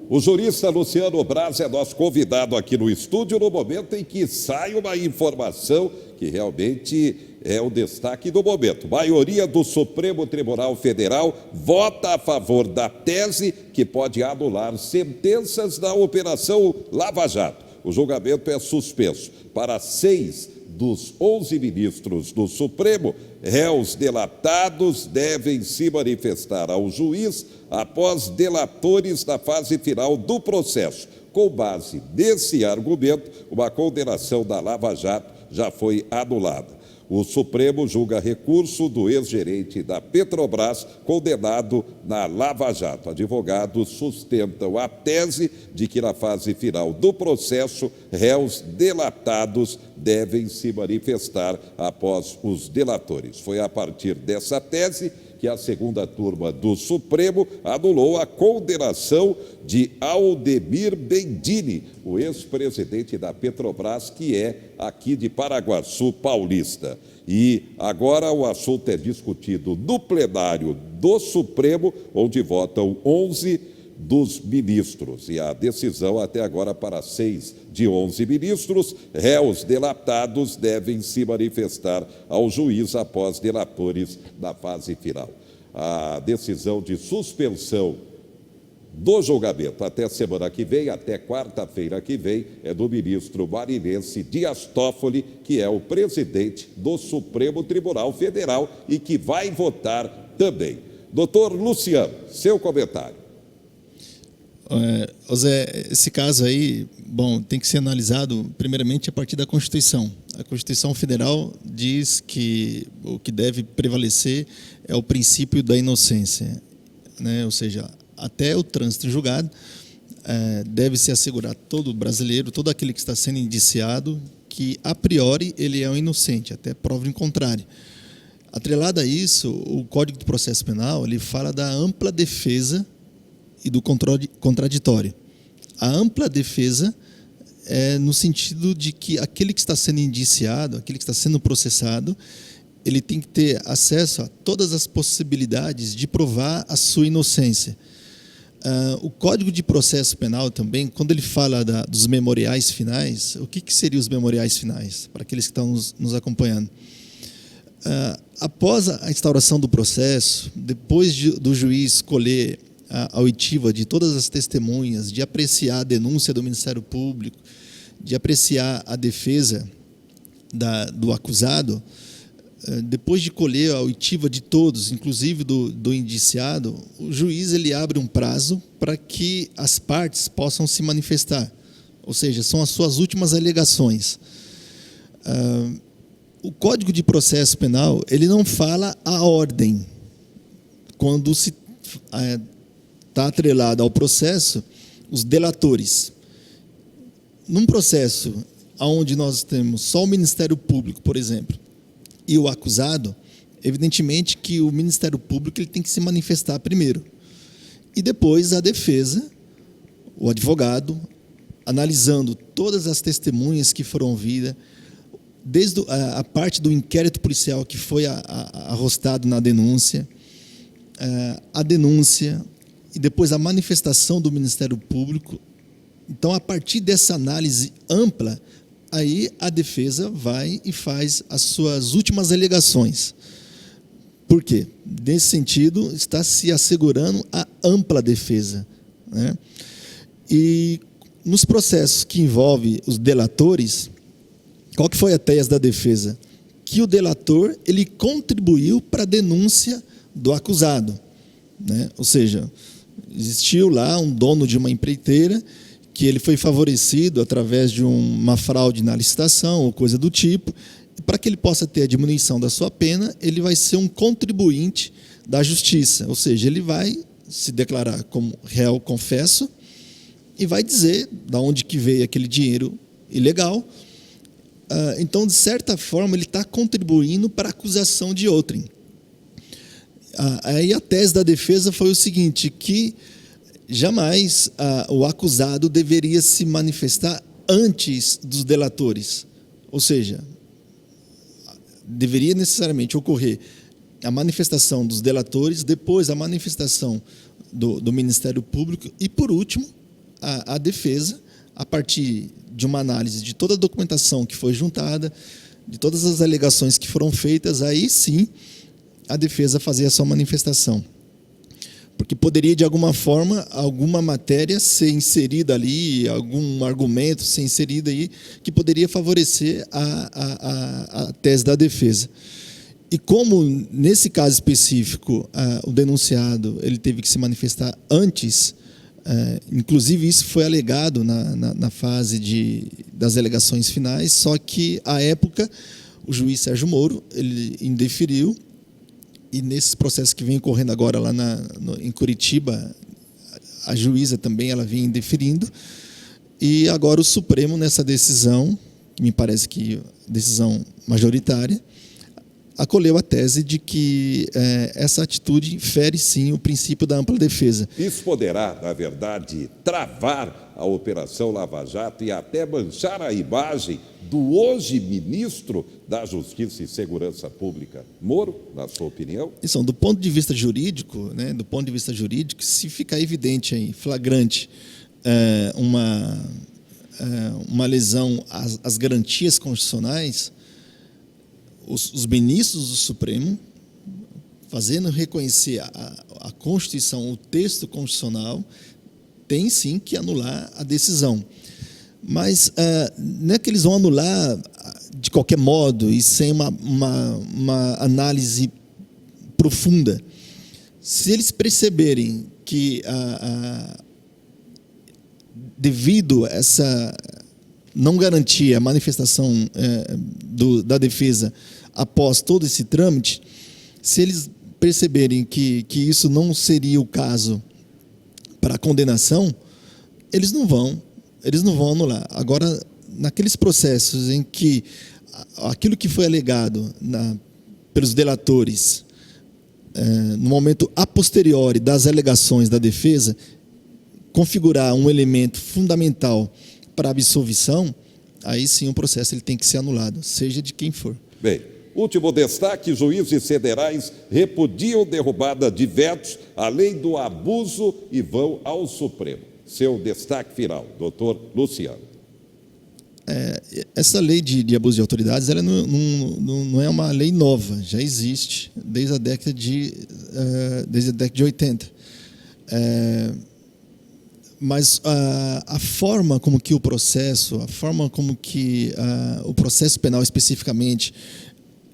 O jurista Luciano Braz é nosso convidado aqui no estúdio no momento em que sai uma informação que realmente é o destaque do momento. A maioria do Supremo Tribunal Federal vota a favor da tese que pode anular sentenças da Operação Lava Jato. O julgamento é suspenso para 6 dos 11 ministros do Supremo. Réus delatados devem se manifestar ao juiz após delatores na fase final do processo. Com base nesse argumento, uma condenação da Lava Jato já foi anulada. O Supremo julga recurso do ex-gerente da Petrobras condenado na Lava Jato. Advogados sustentam a tese de que na fase final do processo, réus delatados devem se manifestar após os delatores. Foi a partir dessa tese que a segunda turma do Supremo anulou a condenação de Aldemir Bendini, o ex-presidente da Petrobras, que é aqui de Paraguaçu Paulista. E agora o assunto é discutido no plenário do Supremo, onde votam 11 dos ministros. E a decisão até agora para 6 de 11 ministros, réus delatados devem se manifestar ao juiz após delatores na fase final. A decisão de suspensão do julgamento até semana que vem, até quarta-feira que vem, é do ministro marinense Dias Toffoli, que é o presidente do Supremo Tribunal Federal e que vai votar também. Doutor Luciano, seu comentário. Zé, esse caso aí, bom, tem que ser analisado primeiramente a partir da Constituição. A Constituição Federal diz que o que deve prevalecer é o princípio da inocência, né? Ou seja, até o trânsito julgado deve-se assegurar todo brasileiro, todo aquele que está sendo indiciado, que a priori ele é um inocente, até prova em contrário. Atrelado a isso, o Código de Processo Penal ele fala da ampla defesa e do contraditório. A ampla defesa é no sentido de que aquele que está sendo indiciado, aquele que está sendo processado, ele tem que ter acesso a todas as possibilidades de provar a sua inocência. O Código de Processo Penal também, quando ele fala dos memoriais finais, o que seriam os memoriais finais, para aqueles que estão nos acompanhando? Após a instauração do processo, depois do juiz colher a oitiva de todas as testemunhas, de apreciar a denúncia do Ministério Público, de apreciar a defesa do acusado, depois de colher a oitiva de todos, inclusive do indiciado, o juiz ele abre um prazo para que as partes possam se manifestar, ou seja, são as suas últimas alegações. O Código de Processo Penal ele não fala a ordem, quando se está atrelado ao processo os delatores. Num processo onde nós temos só o Ministério Público, por exemplo, e o acusado, evidentemente que o Ministério Público ele tem que se manifestar primeiro. E depois a defesa, o advogado, analisando todas as testemunhas que foram ouvidas, desde a parte do inquérito policial que foi arrostado na denúncia, a denúncia, e depois a manifestação do Ministério Público. Então, a partir dessa análise ampla, aí a defesa vai e faz as suas últimas alegações. Por quê? Nesse sentido, está se assegurando a ampla defesa, né? E nos processos que envolvem os delatores, qual que foi a tese da defesa? Que o delator ele contribuiu para a denúncia do acusado, né? Ou seja, existiu lá um dono de uma empreiteira que ele foi favorecido através de uma fraude na licitação ou coisa do tipo, e para que ele possa ter a diminuição da sua pena, ele vai ser um contribuinte da justiça, ou seja, ele vai se declarar como réu confesso e vai dizer de onde que veio aquele dinheiro ilegal. Então, de certa forma, ele está contribuindo para a acusação de outrem. Aí a tese da defesa foi o seguinte, que jamais o acusado deveria se manifestar antes dos delatores. Ou seja, deveria necessariamente ocorrer a manifestação dos delatores, depois a manifestação do Ministério Público e, por último, a defesa, a partir de uma análise de toda a documentação que foi juntada, de todas as alegações que foram feitas, aí sim a defesa fazia a sua manifestação. Porque poderia, de alguma forma, alguma matéria ser inserida ali, algum argumento ser inserido aí, que poderia favorecer a tese da defesa. E como, nesse caso específico, o denunciado ele teve que se manifestar antes, inclusive isso foi alegado na fase das alegações finais, só que, à época, o juiz Sérgio Moro ele indeferiu, e nesses processos que vem ocorrendo agora lá em Curitiba, a juíza também ela vem indeferindo, e agora o Supremo, nessa decisão, que me parece que decisão majoritária, acolheu a tese de que essa atitude fere, sim, o princípio da ampla defesa. Isso poderá, na verdade, travar a Operação Lava Jato e até manchar a imagem do hoje ministro da Justiça e Segurança Pública, Moro, na sua opinião? Isso, do ponto de vista jurídico, né, se ficar evidente aí, flagrante, uma lesão às garantias constitucionais, os ministros do Supremo, fazendo reconhecer a Constituição, o texto constitucional, tem sim que anular a decisão. Mas não é que eles vão anular de qualquer modo e sem uma análise profunda. Se eles perceberem que, devido a essa não garantia a manifestação da defesa após todo esse trâmite, se eles perceberem que isso não seria o caso para a condenação, eles não vão anular. Agora, naqueles processos em que aquilo que foi alegado pelos delatores, no momento a posteriori das alegações da defesa, configurar um elemento fundamental para a absolvição, aí sim o processo ele tem que ser anulado, seja de quem for. Bem, último destaque: juízes federais repudiam derrubada de vetos à lei do abuso e vão ao Supremo. Seu destaque final, doutor Luciano. Essa lei de abuso de autoridades ela não é uma lei nova, já existe desde a década de 80. Mas a forma como que o processo penal especificamente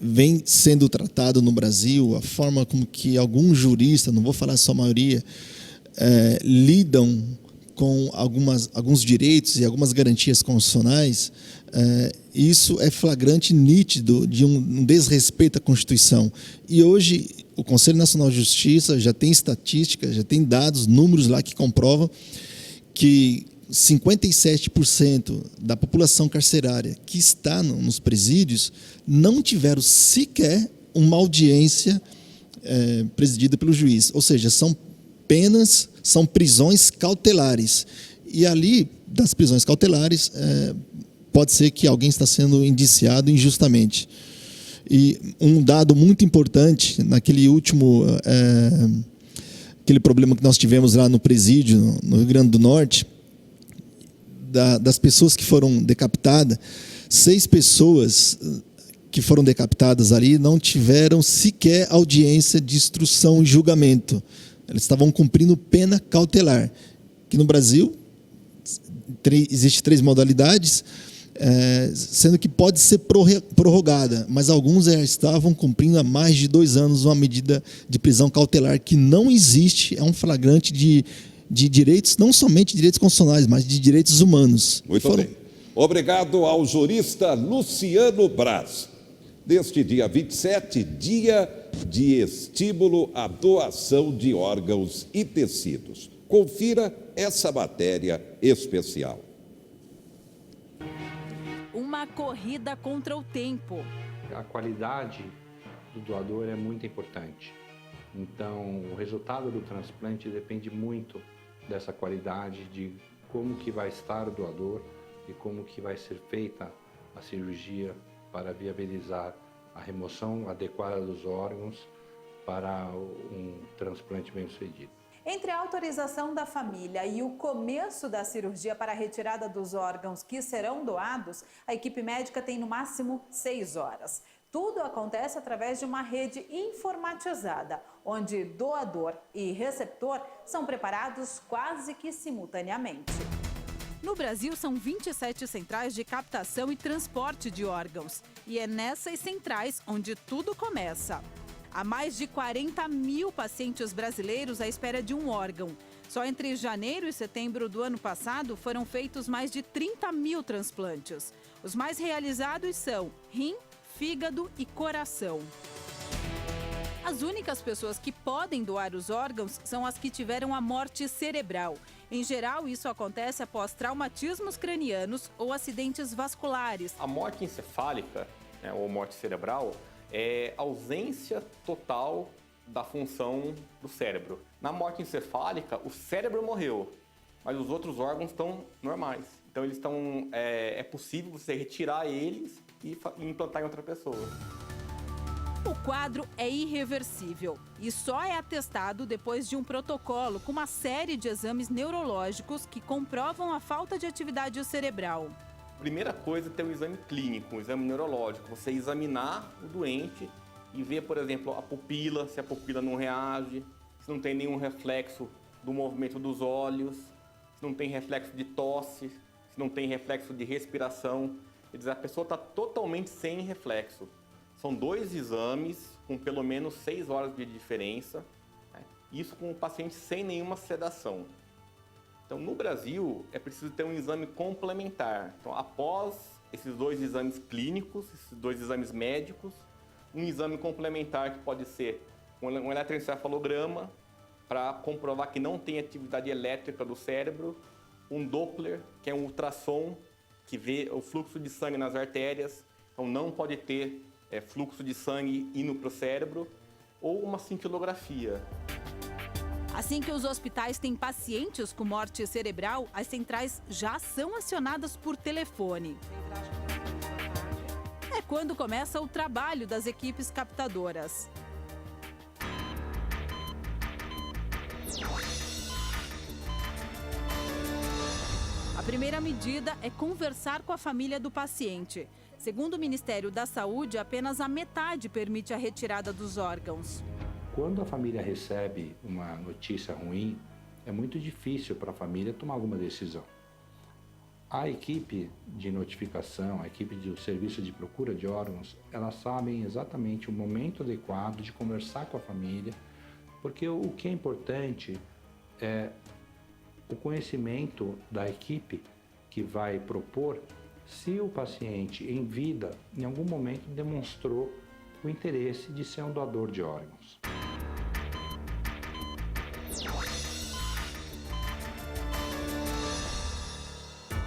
vem sendo tratado no Brasil, a forma como que alguns juristas, não vou falar só a maioria, lidam com alguns direitos e algumas garantias constitucionais, isso é flagrante e nítido de um desrespeito à Constituição. E hoje o Conselho Nacional de Justiça já tem estatísticas, já tem dados, números lá que comprovam que 57% da população carcerária que está nos presídios não tiveram sequer uma audiência presidida pelo juiz. Ou seja, são prisões cautelares. E ali, das prisões cautelares, pode ser que alguém está sendo indiciado injustamente. E um dado muito importante, naquele último... aquele problema que nós tivemos lá no presídio, no Rio Grande do Norte, das pessoas que foram decapitadas, 6 pessoas que foram decapitadas ali não tiveram sequer audiência de instrução e julgamento. Eles estavam cumprindo pena cautelar. Que no Brasil, existem 3 modalidades, sendo que pode ser prorrogada, mas alguns já estavam cumprindo há mais de 2 anos uma medida de prisão cautelar que não existe, é um flagrante de direitos, não somente direitos constitucionais, mas de direitos humanos. Muito bem. Obrigado ao jurista Luciano Braz. Neste dia 27, dia de estímulo à doação de órgãos e tecidos. Confira essa matéria especial. Uma corrida contra o tempo. A qualidade do doador é muito importante. Então, o resultado do transplante depende muito dessa qualidade, de como que vai estar o doador e como que vai ser feita a cirurgia para viabilizar a remoção adequada dos órgãos para um transplante bem-sucedido. Entre a autorização da família e o começo da cirurgia para a retirada dos órgãos que serão doados, a equipe médica tem no máximo 6 horas. Tudo acontece através de uma rede informatizada, onde doador e receptor são preparados quase que simultaneamente. No Brasil, são 27 centrais de captação e transporte de órgãos. E é nessas centrais onde tudo começa. Há mais de 40 mil pacientes brasileiros à espera de um órgão. Só entre janeiro e setembro do ano passado foram feitos mais de 30 mil transplantes. Os mais realizados são rim, fígado e coração. As únicas pessoas que podem doar os órgãos são as que tiveram a morte cerebral. Em geral, isso acontece após traumatismos cranianos ou acidentes vasculares. A morte encefálica, ou morte cerebral, é ausência total da função do cérebro. Na morte encefálica, o cérebro morreu, mas os outros órgãos estão normais. Então, eles estão, é possível você retirar eles e implantar em outra pessoa. O quadro é irreversível e só é atestado depois de um protocolo com uma série de exames neurológicos que comprovam a falta de atividade cerebral. Primeira coisa é ter um exame clínico, um exame neurológico. Você examinar o doente e ver, por exemplo, a pupila, se a pupila não reage, se não tem nenhum reflexo do movimento dos olhos, se não tem reflexo de tosse, se não tem reflexo de respiração. Quer dizer, a pessoa está totalmente sem reflexo. São 2 exames com pelo menos 6 horas de diferença, né? Isso com o paciente sem nenhuma sedação. Então, no Brasil, é preciso ter um exame complementar. Então, após esses 2 exames clínicos, esses 2 exames médicos, um exame complementar que pode ser um eletroencefalograma para comprovar que não tem atividade elétrica do cérebro, um Doppler, que é um ultrassom que vê o fluxo de sangue nas artérias, então não pode ter fluxo de sangue indo para o cérebro, ou uma cintilografia. Assim que os hospitais têm pacientes com morte cerebral, as centrais já são acionadas por telefone. É quando começa o trabalho das equipes captadoras. A primeira medida é conversar com a família do paciente. Segundo o Ministério da Saúde, apenas a metade permite a retirada dos órgãos. Quando a família recebe uma notícia ruim, é muito difícil para a família tomar alguma decisão. A equipe de notificação, a equipe do serviço de procura de órgãos, elas sabem exatamente o momento adequado de conversar com a família, porque o que é importante é o conhecimento da equipe que vai propor se o paciente em vida, em algum momento, demonstrou o interesse de ser um doador de órgãos.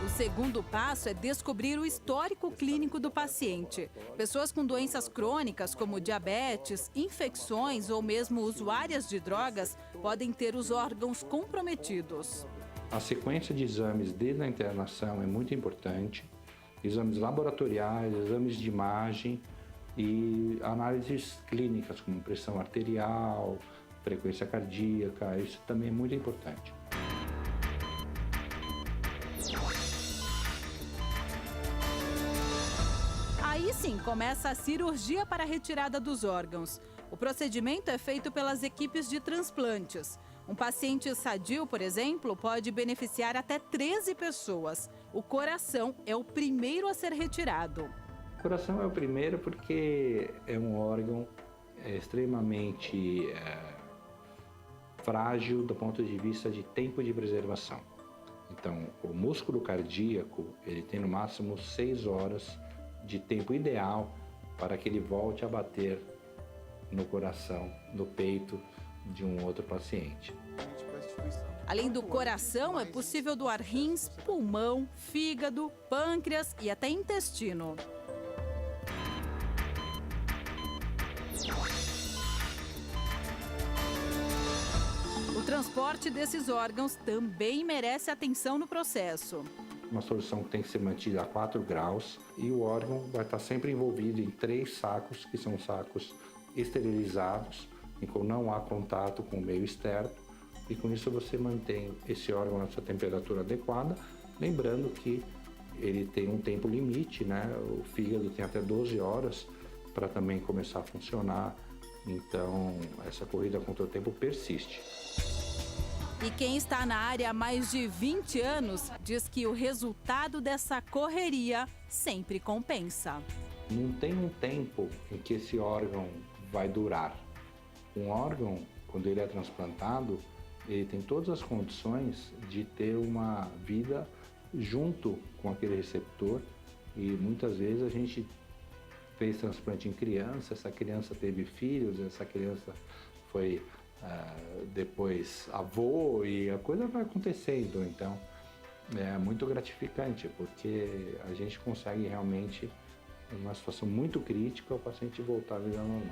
O segundo passo é descobrir o histórico clínico do paciente. Pessoas com doenças crônicas, como diabetes, infecções ou mesmo usuárias de drogas, podem ter os órgãos comprometidos. A sequência de exames desde a internação é muito importante. Exames laboratoriais, exames de imagem e análises clínicas, como pressão arterial, frequência cardíaca, isso também é muito importante. Aí sim, começa a cirurgia para a retirada dos órgãos. O procedimento é feito pelas equipes de transplantes. Um paciente sadio, por exemplo, pode beneficiar até 13 pessoas. O coração é o primeiro a ser retirado. O coração é o primeiro porque é um órgão extremamente frágil do ponto de vista de tempo de preservação. Então, o músculo cardíaco, ele tem no máximo 6 horas de tempo ideal para que ele volte a bater no coração, no peito de um outro paciente. Além do coração, é possível doar rins, pulmão, fígado, pâncreas e até intestino. O transporte desses órgãos também merece atenção no processo. Uma solução que tem que ser mantida a 4 graus e o órgão vai estar sempre envolvido em 3 sacos, que são sacos esterilizados, em que não há contato com o meio externo, e com isso você mantém esse órgão na sua temperatura adequada, lembrando que ele tem um tempo limite, né? O fígado tem até 12 horas para também começar a funcionar, então essa corrida contra o tempo persiste. E quem está na área há mais de 20 anos diz que o resultado dessa correria sempre compensa. Não tem um tempo em que esse órgão vai durar. Um órgão, quando ele é transplantado, ele tem todas as condições de ter uma vida junto com aquele receptor, e muitas vezes a gente fez transplante em criança, essa criança teve filhos, essa criança foi depois avô, e a coisa vai acontecendo. Então é muito gratificante, porque a gente consegue realmente, numa situação muito crítica, o paciente voltar à vida normal.